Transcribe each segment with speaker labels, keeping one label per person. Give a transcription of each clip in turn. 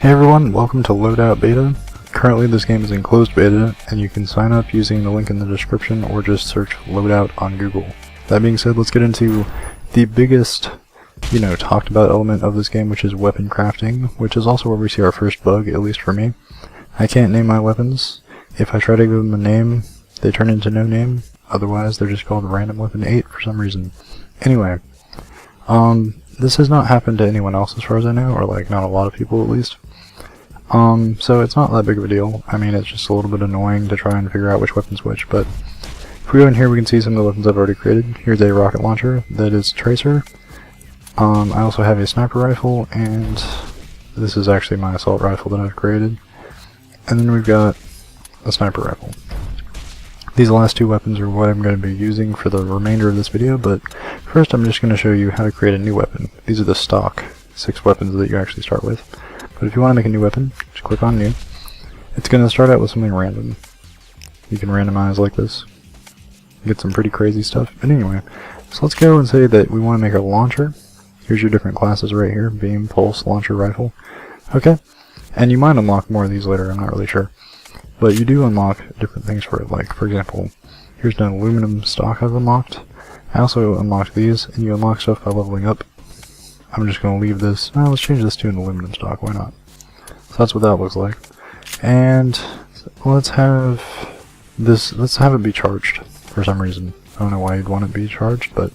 Speaker 1: Hey everyone, welcome to Loadout Beta. Currently this game is in closed beta, and you can sign up using the link in the description or just search Loadout on Google. That being said, let's get into the biggest, talked about element of this game, which is weapon crafting, which is also where we see our first bug, at least for me. I can't name my weapons. If I try to give them a name, they turn into no name. Otherwise, they're just called Random Weapon 8 for some reason. Anyway, this has not happened to anyone else as far as I know, or not a lot of people at least. So it's not that big of a deal. I mean, it's just a little bit annoying to try and figure out which weapon's which, but if we go in here, we can see some of the weapons I've already created. Here's a rocket launcher that is Tracer. I also have a sniper rifle, and this is actually my assault rifle that I've created. And then we've got a sniper rifle. These last two weapons are what I'm going to be using for the remainder of this video, but first I'm just going to show you how to create a new weapon. These are the stock 6 weapons that you actually start with. But if you want to make a new weapon, just click on New. It's going to start out with something random. You can randomize like this. Get some pretty crazy stuff. But anyway, so let's go and say that we want to make a launcher. Here's your different classes right here. Beam, pulse, launcher, rifle. Okay. And you might unlock more of these later, I'm not really sure. But you do unlock different things for it. Like, for example, here's an aluminum stock I've unlocked. I also unlocked these, and you unlock stuff by leveling up. I'm just going to leave this. No, let's change this to an aluminum stock. Why not? So that's what that looks like. And let's have this. Let's have it be charged for some reason. I don't know why you'd want it to be charged, but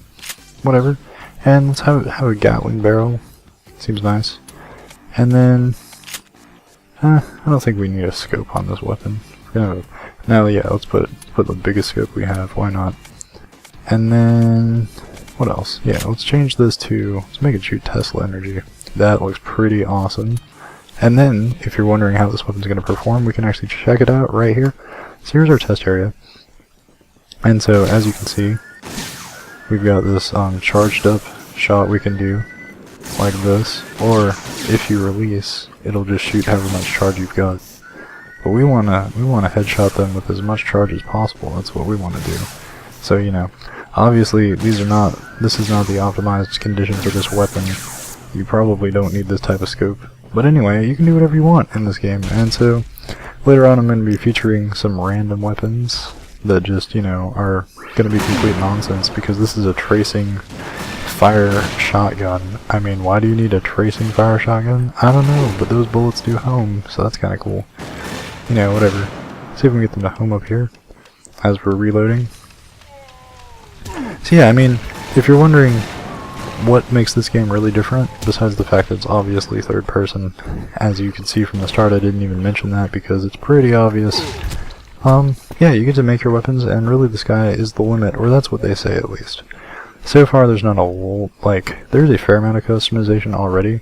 Speaker 1: whatever. And let's have a Gatling barrel. Seems nice. And then I don't think we need a scope on this weapon. Now, yeah, let's put the biggest scope we have. Why not? And then what else? Yeah, let's change this to, let's make it shoot Tesla energy. That looks pretty awesome. And then, if you're wondering how this weapon's going to perform, we can actually check it out right here. So here's our test area. And so, as you can see, we've got this charged up shot we can do, like this. Or, if you release, it'll just shoot however much charge you've got. But we wanna headshot them with as much charge as possible. That's what we want to do. So, obviously, this is not the optimized condition for this weapon. You probably don't need this type of scope. But anyway, you can do whatever you want in this game. And so, later on I'm going to be featuring some random weapons that just, are going to be complete nonsense, because this is a tracing fire shotgun. I mean, why do you need a tracing fire shotgun? I don't know, but those bullets do home, so that's kind of cool. Whatever. Let's see if we can get them to home up here as we're reloading. So yeah, I mean, if you're wondering what makes this game really different, besides the fact that it's obviously third person, as you can see from the start, I didn't even mention that because it's pretty obvious. Yeah, you get to make your weapons, and really the sky is the limit, or that's what they say at least. So far there's not there's a fair amount of customization already,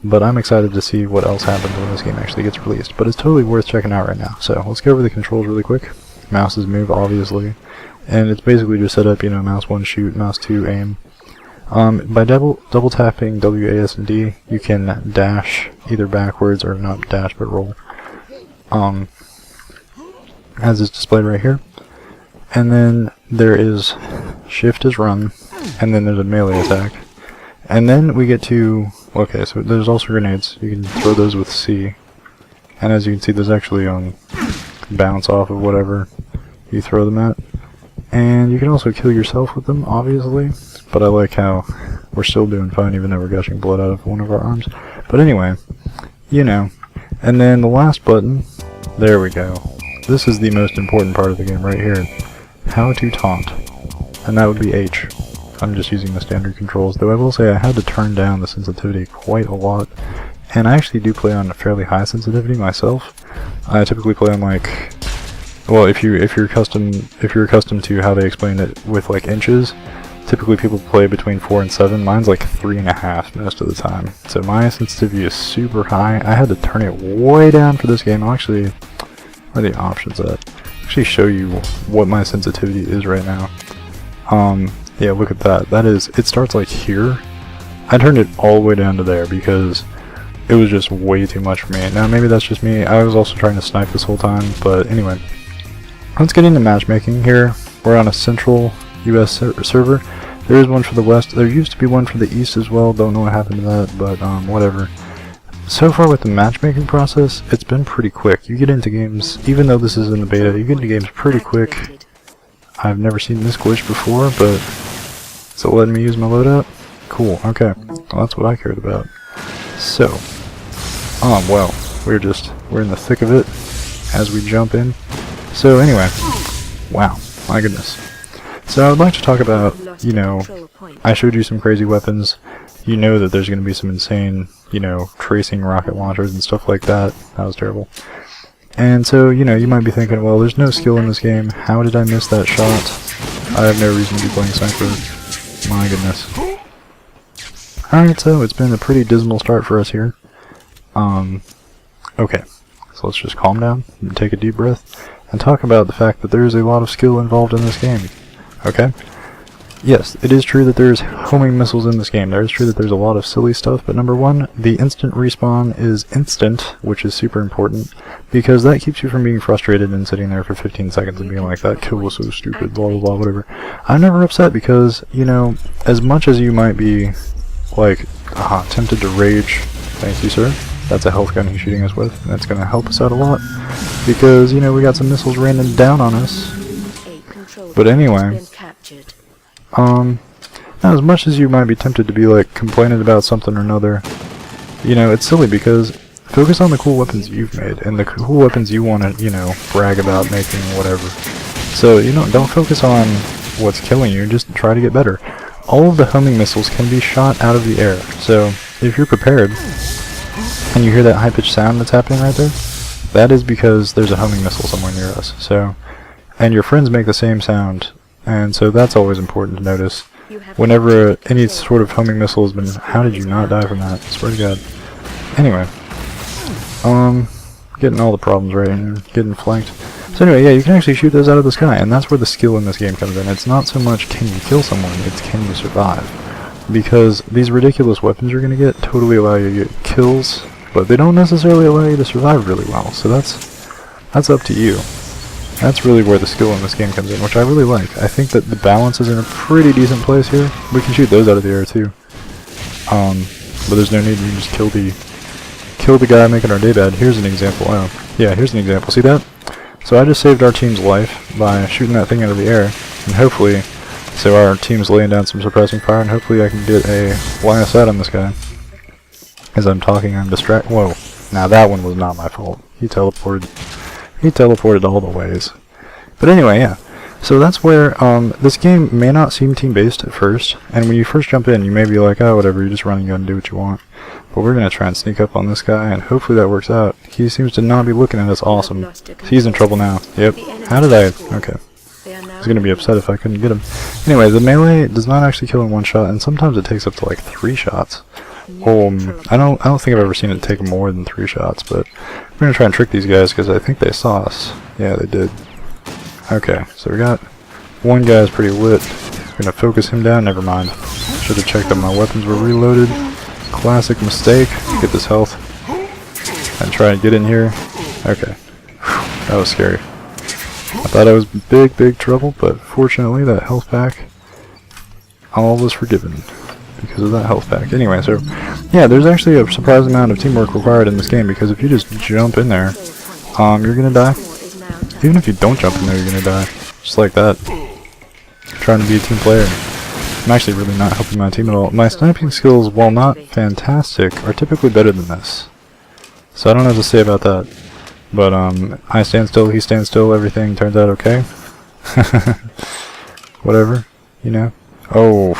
Speaker 1: but I'm excited to see what else happens when this game actually gets released. But it's totally worth checking out right now. So let's go over the controls really quick. Mouses move, obviously. And it's basically just set up, mouse 1 shoot, mouse 2 aim. By double tapping W, A, S, and D, you can dash either backwards or not dash but roll. As is displayed right here. And then there is shift is run, and then there's a melee attack. And then we get to, okay, so there's also grenades. You can throw those with C. And as you can see, there's actually bounce off of whatever you throw them at. And you can also kill yourself with them, obviously. But I like how we're still doing fine even though we're gushing blood out of one of our arms. But anyway, And then the last button, there we go. This is the most important part of the game right here. How to taunt. And that would be H. I'm just using the standard controls. Though I will say I had to turn down the sensitivity quite a lot. And I actually do play on a fairly high sensitivity myself. I typically play on well, if you're accustomed to how they explain it with inches, typically people play between 4 and 7. Mine's 3.5 most of the time. So my sensitivity is super high. I had to turn it way down for this game. I'll actually, where are the options at? I'll actually show you what my sensitivity is right now. Yeah, look at that. It starts here. I turned it all the way down to there because it was just way too much for me. Now maybe that's just me. I was also trying to snipe this whole time, but anyway. Let's get into matchmaking here. We're on a central US server. There is one for the west. There used to be one for the east as well. Don't know what happened to that, but whatever. so far with the matchmaking process, it's been pretty quick. You get into games, even though this is in the beta, you get into games pretty quick. I've never seen this glitch before, but is it letting me use my loadout? Cool, okay. Well, that's what I cared about. So, well, we're in the thick of it as we jump in. So anyway, wow, my goodness. So I would like to talk about, you know, I showed you some crazy weapons. You know that there's going to be some insane, you know, tracing rocket launchers and stuff like that. That was terrible. And so, you know, you might be thinking, well, there's no skill in this game. How did I miss that shot? I have no reason to be playing Sniper. My goodness. Alright, so it's been a pretty dismal start for us here. Okay, so let's just calm down and take a deep breath and talk about the fact that there is a lot of skill involved in this game. Okay? Yes, it is true that there's homing missiles in this game. It is true that there's a lot of silly stuff, but number one, the instant respawn is instant, which is super important, because that keeps you from being frustrated and sitting there for 15 seconds and being like, that kill was so stupid, blah blah blah, whatever. I'm never upset because, you know, as much as you might be, like, tempted to rage, thank you sir, that's a health gun he's shooting us with, and that's going to help us out a lot, because, you know, we got some missiles raining down on us. But anyway, now as much as you might be tempted to be like complaining about something or another, you know, it's silly because focus on the cool weapons you've made and the cool weapons you want to, you know, brag about making, whatever. So, you know, don't focus on what's killing you, just try to get better. All of the homing missiles can be shot out of the air, so if you're prepared and you hear that high-pitched sound that's happening right there, that is because there's a homing missile somewhere near us. So, and your friends make the same sound. And so that's always important to notice. Whenever any sort of homing missile has been... How did you not die from that? I swear to God. Anyway. Getting all the problems right and getting flanked. So anyway, yeah, you can actually shoot those out of the sky, and that's where the skill in this game comes in. It's not so much can you kill someone, it's can you survive. Because these ridiculous weapons you're going to get totally allow you to get kills, but they don't necessarily allow you to survive really well. So that's up to you. That's really where the skill in this game comes in, which I really like. I think that the balance is in a pretty decent place here. We can shoot those out of the air too. But there's no need to just kill the guy making our day bad. Here's an example. Oh, yeah, here's an example. See that? So I just saved our team's life by shooting that thing out of the air, and hopefully, so our team's laying down some suppressing fire, and hopefully I can get a line of sight on this guy. As I'm talking, I'm distracted. Whoa! Now that one was not my fault. He teleported. He teleported all the ways. But anyway, yeah. So that's where, this game may not seem team-based at first, and when you first jump in, you may be like, oh, whatever, you just run and gun and do what you want. But we're going to try and sneak up on this guy, and hopefully that works out. He seems to not be looking at us awesome. He's in trouble now. Yep. How did I... Okay. I was going to be upset if I couldn't get him. Anyway, the melee does not actually kill in one shot, and sometimes it takes up to like 3 shots. I don't think I've ever seen it take more than 3 shots, but we're gonna try and trick these guys because I think they saw us. Yeah, they did. Okay, so we got one guy's pretty lit. We're gonna focus him down. Never mind. Should have checked that my weapons were reloaded. Classic mistake. Get this health and try and get in here. Okay, that was scary. I thought I was big trouble, but fortunately that health pack, all was forgiven because of that health pack. Anyway, so yeah, there's actually a surprising amount of teamwork required in this game because if you just jump in there, you're gonna die. Even if you don't jump in there, you're gonna die. Just like that. Trying to be a team player. I'm actually really not helping my team at all. My sniping skills, while not fantastic, are typically better than this. So I don't know what to say about that. But I stand still, he stands still, everything turns out okay. Whatever, you know. Oh,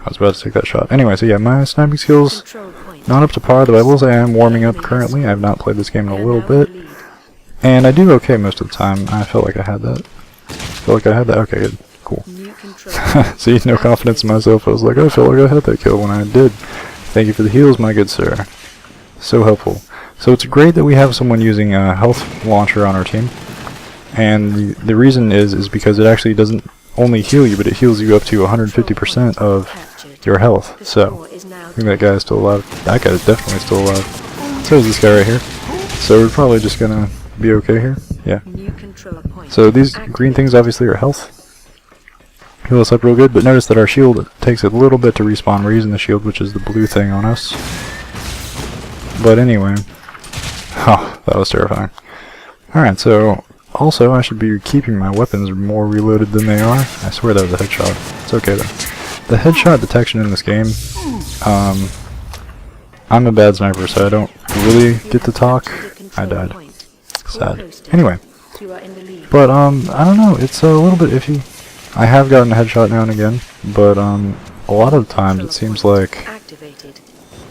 Speaker 1: I was about to take that shot. Anyway, so yeah, my sniping skills, not up to par, though I will say I am warming up currently. I have not played this game in a little bit. And I do okay most of the time. I felt like I had that. Okay, good. Cool. See, no confidence in myself. I was like, I felt like I had that kill when I did. Thank you for the heals, my good sir. So helpful. So it's great that we have someone using a health launcher on our team. And the reason is because it actually doesn't only heal you, but it heals you up to 150% of your health. So, I think that guy is still alive. That guy is definitely still alive. So is this guy right here. So we're probably just gonna be okay here. Yeah. So these green things obviously are health. Heal us up real good, but notice that our shield takes a little bit to respawn. We're using the shield, which is the blue thing on us. But anyway, oh, that was terrifying. Alright, so also I should be keeping my weapons more reloaded than they are. I swear that was a headshot. It's okay though. The headshot detection in this game, I'm a bad sniper, so I don't really get to talk. I died. Sad. Anyway, but I don't know, it's a little bit iffy. I have gotten a headshot now and again, but a lot of the times it seems like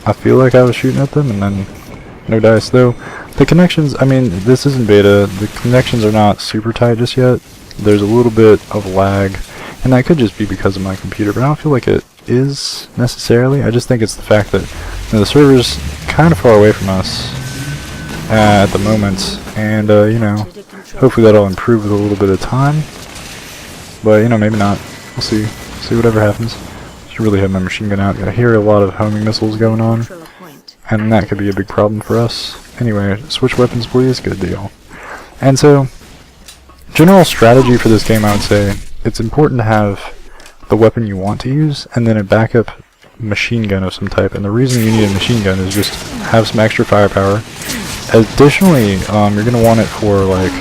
Speaker 1: I feel like I was shooting at them and then no dice. Though the connections, I mean, this isn't beta, the connections are not super tight just yet. There's a little bit of lag, and that could just be because of my computer, but I don't feel like it is necessarily. I just think it's the fact that the server's kind of far away from us at the moment, and you know, hopefully that'll improve with a little bit of time, but you know, maybe not. We'll see whatever happens. Should really have my machine gun out. I hear a lot of homing missiles going on, and that could be a big problem for us. Anyway, switch weapons please, good deal. And so, general strategy for this game, I would say, it's important to have the weapon you want to use, and then a backup machine gun of some type. And the reason you need a machine gun is just have some extra firepower. Additionally, you're going to want it for, like,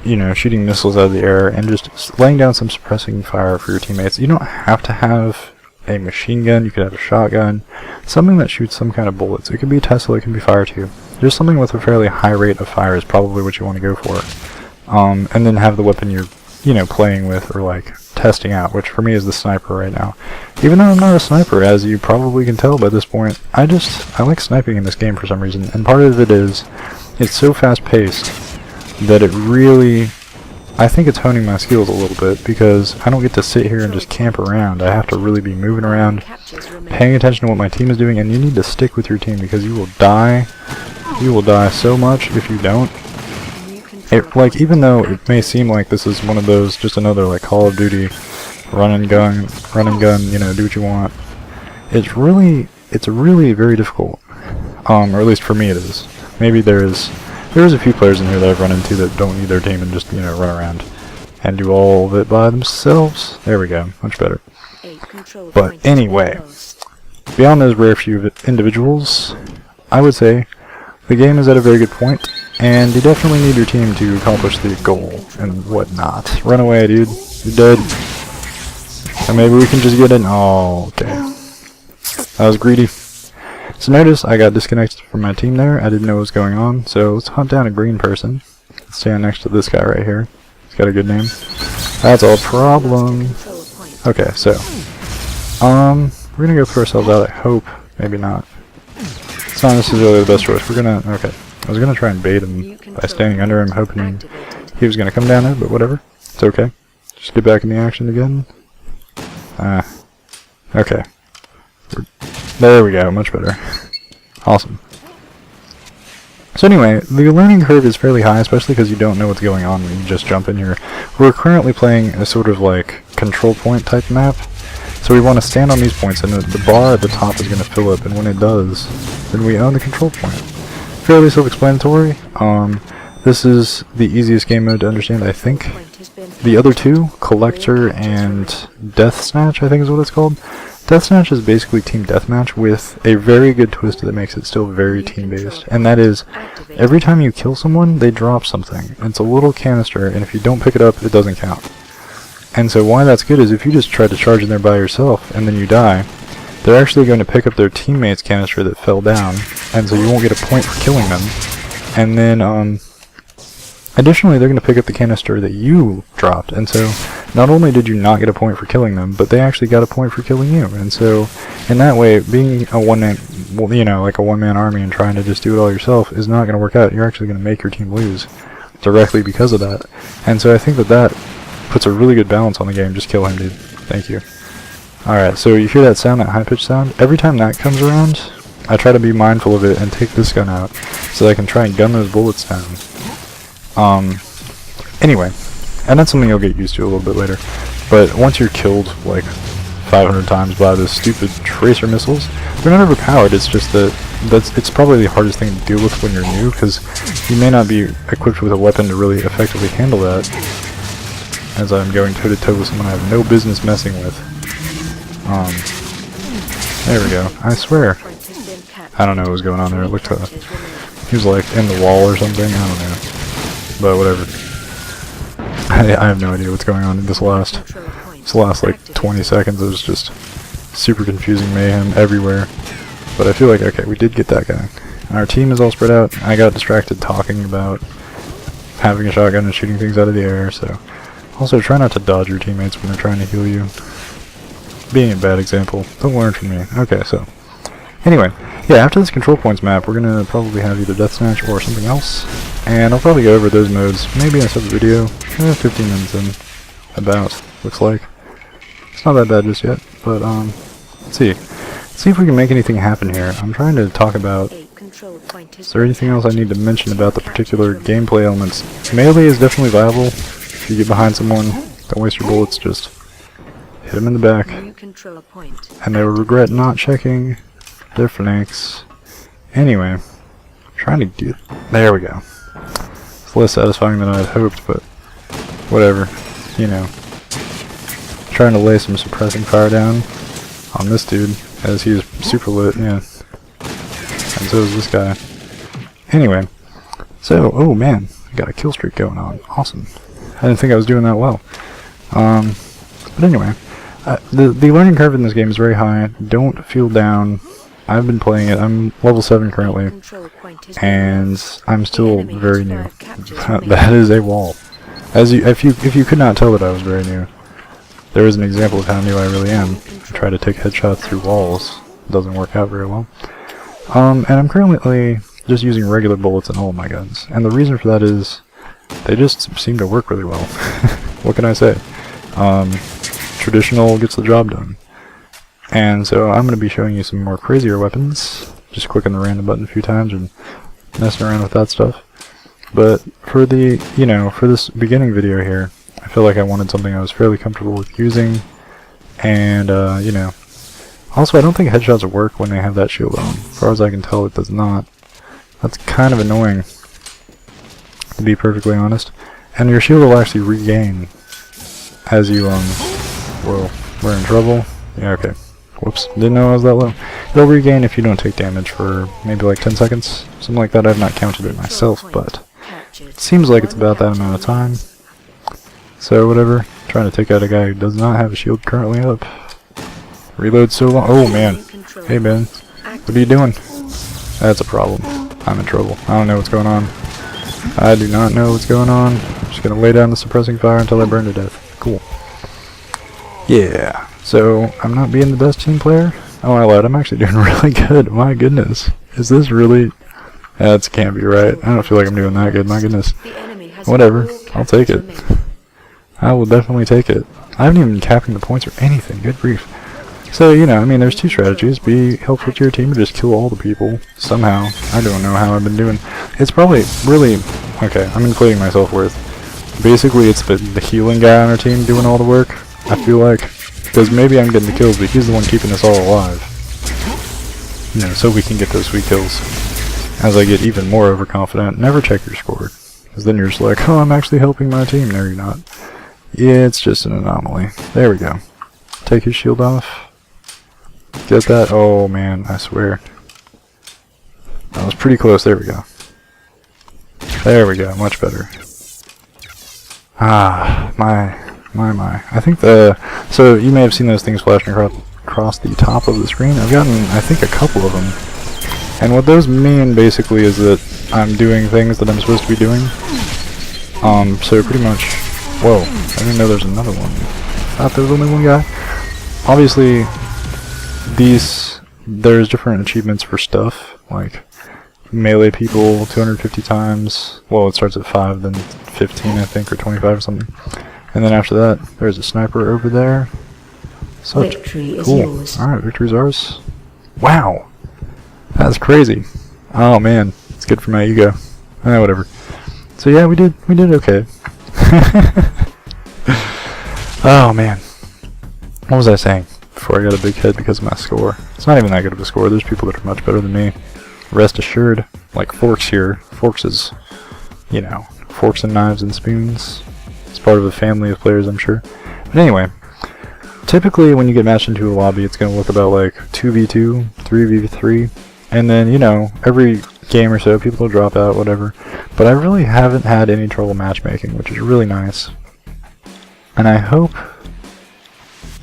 Speaker 1: you know, shooting missiles out of the air, and just laying down some suppressing fire for your teammates. You don't have to have a machine gun, you could have a shotgun, something that shoots some kind of bullets. It could be a Tesla, it can be fire too. Just something with a fairly high rate of fire is probably what you want to go for. And then have the weapon you're, you know, playing with or like testing out, which for me is the sniper right now. Even though I'm not a sniper, as you probably can tell by this point, I like sniping in this game for some reason, and part of it is it's so fast paced that it really, I think it's honing my skills a little bit, because I don't get to sit here and just camp around. I have to really be moving around, paying attention to what my team is doing, and you need to stick with your team because you will die. You will die so much if you don't. Like, even though it may seem like this is one of those, just another like Call of Duty run and gun, you know, do what you want. It's really very difficult. Or at least for me it is. Maybe there's a few players in here that I've run into that don't need their team and just, you know, run around and do all of it by themselves. There we go, much better. But anyway, beyond those rare few individuals, I would say the game is at a very good point, and you definitely need your team to accomplish the goal and whatnot. Run away, dude. You're dead. And maybe we can just get in. Oh, okay. That was greedy. So notice I got disconnected from my team there. I didn't know what was going on. So let's hunt down a green person. Let's stand next to this guy right here. He's got a good name. That's a problem. Okay, so we're gonna go put ourselves out, I hope. Maybe not. It's not necessarily the best choice. We're gonna, okay. I was gonna try and bait him by standing under him, hoping he was gonna come down there, but whatever. It's okay. Just get back in the action again. Okay. There we go, much better. Awesome. So anyway, the learning curve is fairly high, especially because you don't know what's going on when you just jump in here. We're currently playing a sort of like control point type map, so we want to stand on these points, and the bar at the top is going to fill up, and when it does, then we own the control point. Fairly self-explanatory. This is the easiest game mode to understand, I think. The other two, Collector and Death Snatch, I think is what it's called. Death Snatch is basically team deathmatch with a very good twist that makes it still very team-based, and that is, every time you kill someone, they drop something. It's a little canister, and if you don't pick it up, it doesn't count. And so why that's good is if you just try to charge in there by yourself, and then you die, they're actually going to pick up their teammate's canister that fell down, and so you won't get a point for killing them. And then, additionally, they're going to pick up the canister that you dropped, and so not only did you not get a point for killing them, but they actually got a point for killing you. And so, in that way, being a one-man, well, you know, like a one-man army and trying to just do it all yourself is not going to work out. You're actually going to make your team lose directly because of that. And so I think that that puts a really good balance on the game. Just kill him, dude. Thank you. Alright, so you hear that sound, that high-pitched sound? Every time that comes around, I try to be mindful of it and take this gun out so that I can try and gun those bullets down. Anyway, and that's something you'll get used to a little bit later. But once you're killed, like, 500 times by those stupid tracer missiles, they're not overpowered, it's just that it's probably the hardest thing to deal with when you're new, because you may not be equipped with a weapon to really effectively handle that, as I'm going toe-to-toe with someone I have no business messing with. There we go. I swear. I don't know what was going on there. It looked he was like in the wall or something. I don't know, but whatever. I have no idea what's going on in this last like 20 seconds. It was just super confusing mayhem everywhere. But I feel like, okay, we did get that guy. Our team is all spread out. I got distracted talking about having a shotgun and shooting things out of the air, so also try not to dodge your teammates when they're trying to heal you. Being a bad example. Don't learn from me. Okay, so anyway, yeah, after this control points map, we're gonna probably have either deathmatch or something else, and I'll probably go over those modes maybe in a separate video. 15 minutes in, about, looks like. It's not that bad just yet, but let's see. Let's see if we can make anything happen here. I'm trying to talk about, is there anything else I need to mention about the particular gameplay elements? Melee is definitely viable. If you get behind someone, don't waste your bullets, just hit them in the back, and they will regret not checking their flanks. Anyway, I'm trying to do, there we go. It's less satisfying than I had hoped, but whatever, you know. Trying to lay some suppressing fire down on this dude, as he is super lit, yeah. And so is this guy. Anyway, so, oh man, I got a kill streak going on. Awesome. I didn't think I was doing that well. But anyway, the learning curve in this game is very high. Don't feel down. I've been playing it. I'm level 7 currently, and I'm still very new. That is a wall. If you could not tell that I was very new, there is an example of how new I really am. I try to take headshots through walls. It doesn't work out very well. And I'm currently just using regular bullets in all of my guns. And the reason for that is they just seem to work really well. What can I say? Traditional gets the job done. And so I'm going to be showing you some more crazier weapons. Just clicking the random button a few times and messing around with that stuff. But for the, you know, for this beginning video here, I feel like I wanted something I was fairly comfortable with using. And, you know, also I don't think headshots work when they have that shield on. As far as I can tell, it does not. That's kind of annoying, to be perfectly honest. And your shield will actually regain as you, whoa, we're in trouble. Yeah, okay. Whoops, didn't know I was that low. It'll regain if you don't take damage for maybe like 10 seconds. Something like that. I've not counted it myself, but it seems like it's about that amount of time. So whatever, trying to take out a guy who does not have a shield currently up. Reload so long. Oh man. Hey man, what are you doing? That's a problem. I'm in trouble. I don't know what's going on. I do not know what's going on. I'm just gonna lay down the suppressing fire until I burn to death. Cool. Yeah. So I'm not being the best team player. Oh, I lied. I'm actually doing really good. My goodness. Is this really? That can't be right. I don't feel like I'm doing that good. My goodness. Whatever. I'll take it. I will definitely take it. I haven't even been capping the points or anything. Good grief. So, you know, I mean, there's two strategies. Be helpful to your team or just kill all the people. Somehow. I don't know how I've been doing. It's probably really... Okay, I'm including myself with... Basically, it's the healing guy on our team doing all the work. I feel like... Because maybe I'm getting the kills, but he's the one keeping us all alive. You know, so we can get those sweet kills. As I get even more overconfident, never check your score. Because then you're just like, oh, I'm actually helping my team. No, you're not. Yeah, it's just an anomaly. There we go. Take his shield off. Get that? Oh, man, I swear. That was pretty close. There we go. There we go. Much better. Ah, my. I think so you may have seen those things flashing across the top of the screen. I've gotten, I think, a couple of them. And what those mean, basically, is that I'm doing things that I'm supposed to be doing. So pretty much... Whoa, I didn't know there's another one. I thought there was only one guy. Obviously, there's different achievements for stuff, like melee people 250 times. Well, it starts at 5, then 15, I think, or 25 or something. And then after that, there's a sniper over there. Such
Speaker 2: victory is
Speaker 1: cool.
Speaker 2: yours.
Speaker 1: Alright, victory's ours. Wow! That's crazy. Oh man, it's good for my ego. Whatever. So yeah, we did okay. Oh man. What was I saying before I got a big head because of my score? It's not even that good of a score. There's people that are much better than me. Rest assured. Like Forks here. Forks is, you know, forks and knives and spoons. It's part of a family of players, I'm sure. But anyway, typically when you get matched into a lobby, it's going to look about like 2v2, 3v3. And then, you know, every game or so people will drop out, whatever. But I really haven't had any trouble matchmaking, which is really nice. And I hope...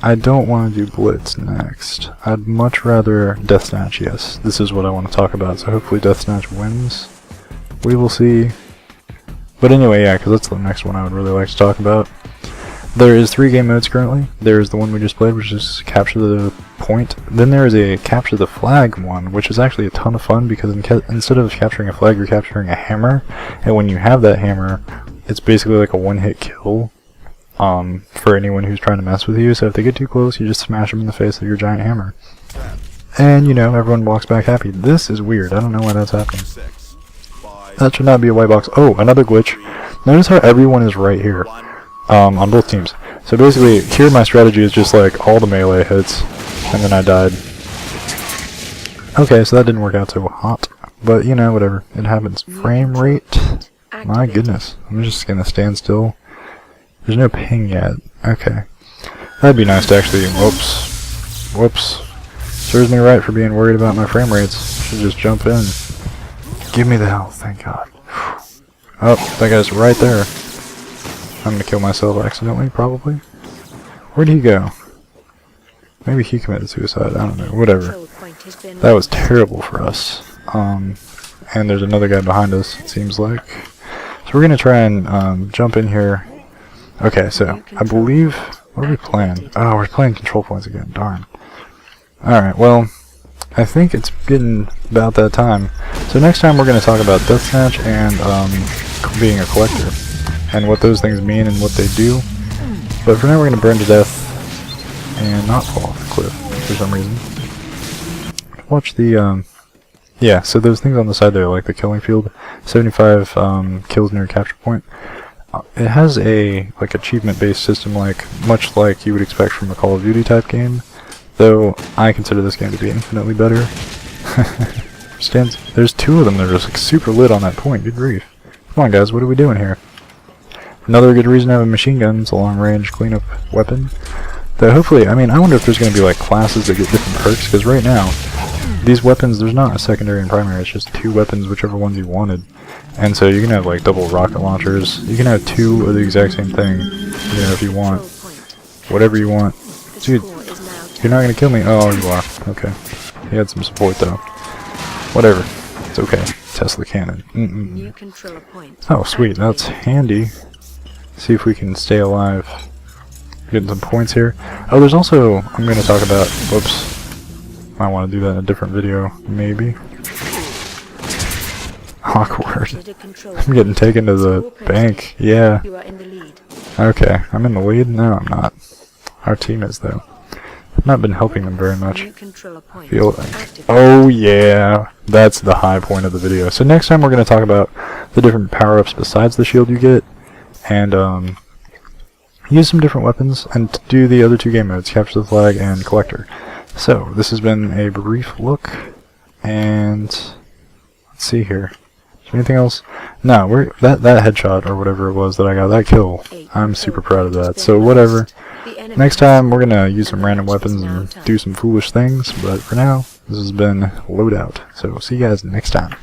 Speaker 1: I don't want to do Blitz next. I'd much rather Deathsnatch, yes. This is what I want to talk about, so hopefully Deathsnatch wins. We will see. But anyway, yeah, because that's the next one I would really like to talk about. There is 3 game modes currently. There is the one we just played, which is Capture the Point. Then there is a Capture the Flag one, which is actually a ton of fun, because instead of capturing a flag, you're capturing a hammer. And when you have that hammer, it's basically like a one-hit kill. For anyone who's trying to mess with you, so if they get too close, you just smash them in the face with your giant hammer. And, you know, everyone walks back happy. This is weird, I don't know why that's happening. That should not be a white box. Oh, another glitch. Notice how everyone is right here, on both teams. So basically, here my strategy is just like all the melee hits, and then I died. Okay, so that didn't work out so hot, but you know, whatever, it happens. Frame rate? My goodness, I'm just gonna stand still. There's no ping yet. Okay. That'd be nice to actually... Whoops. Serves me right for being worried about my frame rates. Should just jump in. Give me the health, thank God. Oh, that guy's right there. I'm gonna kill myself accidentally, probably. Where'd he go? Maybe he committed suicide, I don't know, whatever. That was terrible for us. And there's another guy behind us, it seems like. So we're gonna try and jump in here. Okay, so, I believe... What are we playing? Oh, we're playing Controlpoints again, darn. Alright, well, I think it's getting about that time. So next time we're going to talk about Deathsnatch and being a collector. And what those things mean and what they do. But for now we're going to burn to death and not fall off the cliff for some reason. Watch the... yeah, so those things on the side there, like the killing field. 75 kills near capture point. It has a achievement-based system, much like you would expect from a Call of Duty type game, though I consider this game to be infinitely better. There's 2 of them that are just super lit on that point. Good grief! Come on, guys, what are we doing here? Another good reason to have a machine gun. It's a long-range cleanup weapon. Though hopefully, I mean, I wonder if there's going to be classes that get different perks, because right now these weapons, there's not a secondary and primary. It's just 2 weapons, whichever ones you wanted. And so you can have double rocket launchers. You can have 2 of the exact same thing, you know, if you want. Whatever you want. Dude, you're not gonna kill me. Oh, you are. Okay. He had some support though. Whatever. It's okay. Tesla cannon. Oh, sweet. That's handy. See if we can stay alive. Getting some points here. Oh, there's also... I'm gonna talk about... Whoops. Might want to do that in a different video, maybe. Awkward. I'm getting taken to the bank. Yeah. Okay, I'm in the lead? No, I'm not. Our team is, though. I've not been helping them very much. Feel like... Oh, yeah. That's the high point of the video. So next time we're going to talk about the different power-ups besides the shield you get. And, use some different weapons. And do the other 2 game modes, Capture the Flag and Collector. So, this has been a brief look. And... let's see here. Anything else? No, that headshot or whatever it was that I got, that kill, I'm super proud of that. So whatever. Next time we're gonna use some random weapons and do some foolish things, but for now, this has been Loadout. So see you guys next time.